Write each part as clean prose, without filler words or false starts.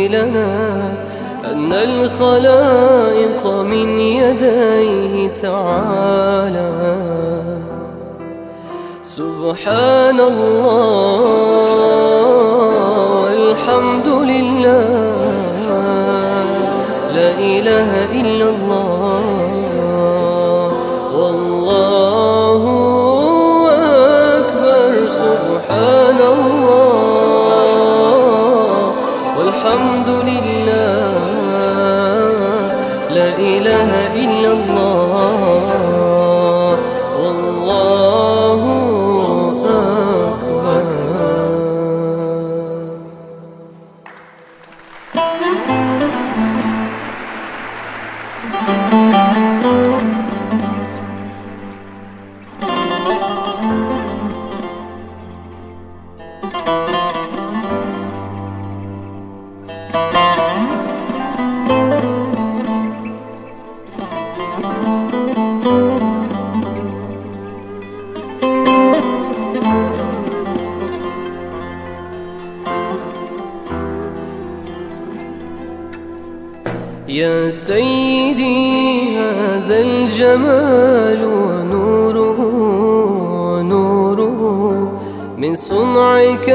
لنا أن الخلائق من يديه تعالى. سبحان الله والحمد لله، لا إله إلا الله، والله أكبر. سبحان الله والحمد لله، لا إله إلا الله، والله أكبر. يا سيدي هذا الجمال ونوره من صنعك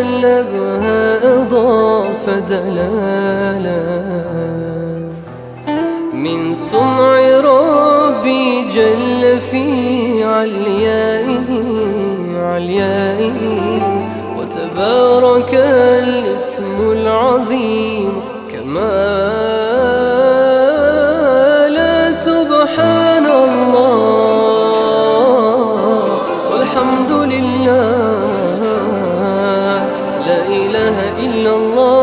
الأبهى أضاف دلالا، من صنع ربي جل في عليائه وتبارك الاسم العظيم كما سبحان الله والحمد لله، لا إله إلا الله.